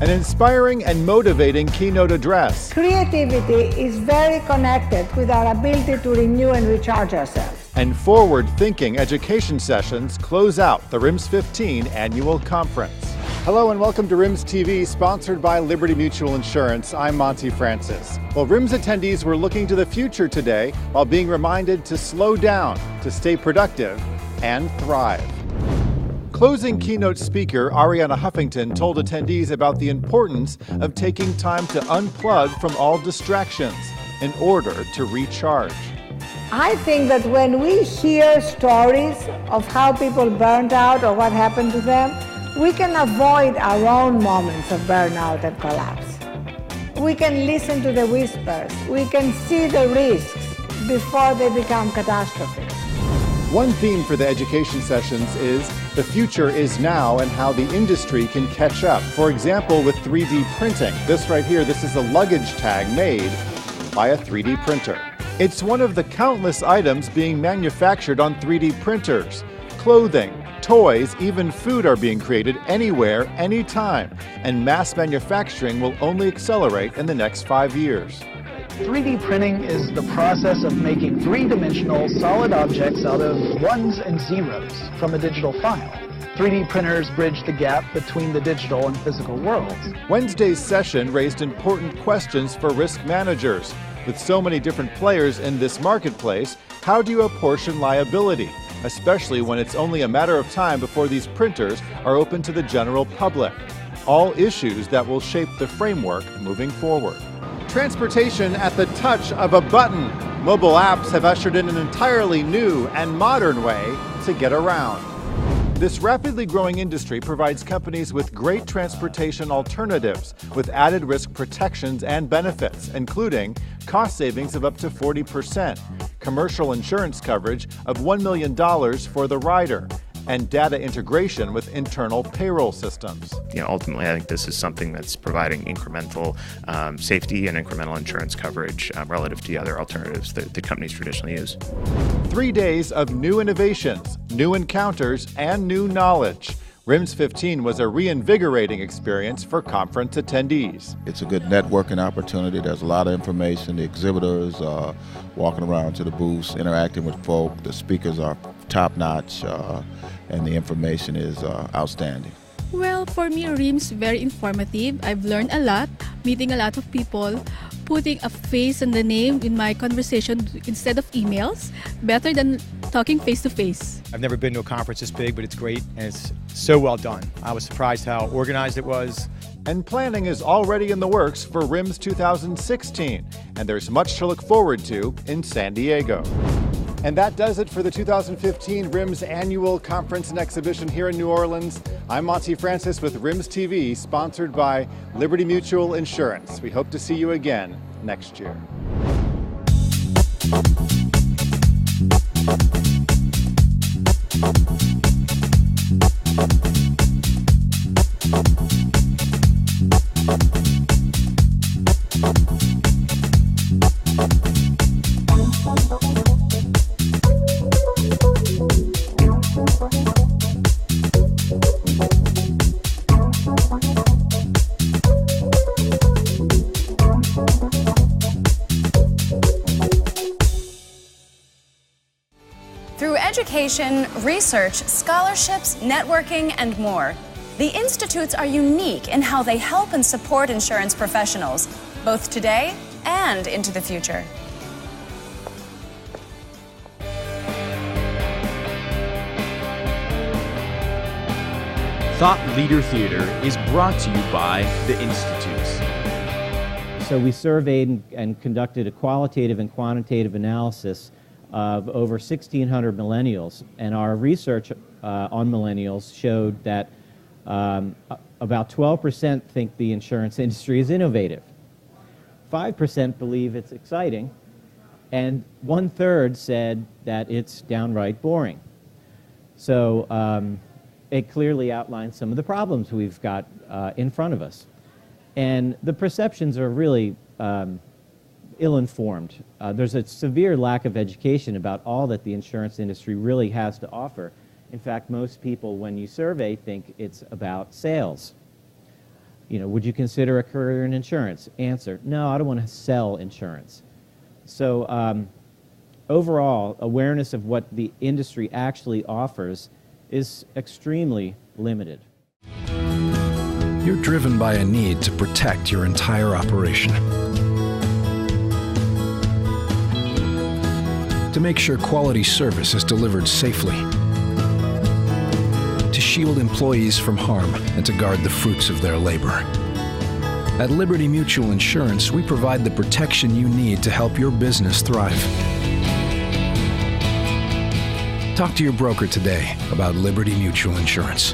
An inspiring and motivating keynote address. Creativity is very connected with our ability to renew and recharge ourselves. And forward-thinking education sessions close out the RIMS 15 annual conference. Hello and welcome to RIMS TV, sponsored by Liberty Mutual Insurance. I'm Monty Francis. Well, RIMS attendees were looking to the future today while being reminded to slow down, to stay productive, and thrive. Closing keynote speaker Arianna Huffington told attendees about the importance of taking time to unplug from all distractions in order to recharge. I think that when we hear stories of how people burned out or what happened to them, we can avoid our own moments of burnout and collapse. We can listen to the whispers. We can see the risks before they become catastrophes. One theme for the education sessions is the future is now and how the industry can catch up. For example, with 3D printing. This right here, this is a luggage tag made by a 3D printer. It's one of the countless items being manufactured on 3D printers. Clothing, toys, even food are being created anywhere, anytime. And mass manufacturing will only accelerate in the next 5 years. 3D printing is the process of making three-dimensional solid objects out of ones and zeros from a digital file. 3D printers bridge the gap between the digital and physical worlds. Wednesday's session raised important questions for risk managers. With so many different players in this marketplace, how do you apportion liability, especially when it's only a matter of time before these printers are open to the general public? All issues that will shape the framework moving forward. Transportation at the touch of a button. Mobile apps have ushered in an entirely new and modern way to get around. This rapidly growing industry provides companies with great transportation alternatives with added risk protections and benefits, including cost savings of up to 40%, commercial insurance coverage of $1 million for the rider, and data integration with internal payroll systems. Ultimately, I think this is something that's providing incremental safety and incremental insurance coverage relative to the other alternatives that the companies traditionally use. 3 days of new innovations, new encounters, and new knowledge. RIMS 15 was a reinvigorating experience for conference attendees. It's a good networking opportunity. There's a lot of information. The exhibitors are walking around to the booths, interacting with folk. The speakers are top-notch, and the information is outstanding. Well, for me, RIMS very informative. I've learned a lot, meeting a lot of people, putting a face and the name in my conversation instead of emails, better than talking face-to-face. I've never been to a conference this big, but it's great, and it's so well done. I was surprised how organized it was. And planning is already in the works for RIMS 2016, and there's much to look forward to in San Diego. And that does it for the 2015 RIMS Annual Conference and Exhibition here in New Orleans. I'm Monty Francis with RIMS TV, sponsored by Liberty Mutual Insurance. We hope to see you again next year. Through education, research, scholarships, networking, and more, the institutes are unique in how they help and support insurance professionals, both today and into the future. Thought Leader Theater is brought to you by the Institutes. So we surveyed and conducted a qualitative and quantitative analysis of over 1,600 millennials, and our research on millennials showed that about 12% think the insurance industry is innovative, 5% believe it's exciting, and 1/3 said that it's downright boring. So it clearly outlines some of the problems we've got in front of us. And the perceptions are really ill-informed. There's a severe lack of education about all that the insurance industry really has to offer. In fact, most people, when you survey, think it's about sales. You know, would you consider a career in insurance? Answer, no, I don't want to sell insurance. So overall, awareness of what the industry actually offers is extremely limited. You're driven by a need to protect your entire operation. To make sure quality service is delivered safely. To shield employees from harm and to guard the fruits of their labor. At Liberty Mutual Insurance, we provide the protection you need to help your business thrive. Talk to your broker today about Liberty Mutual Insurance.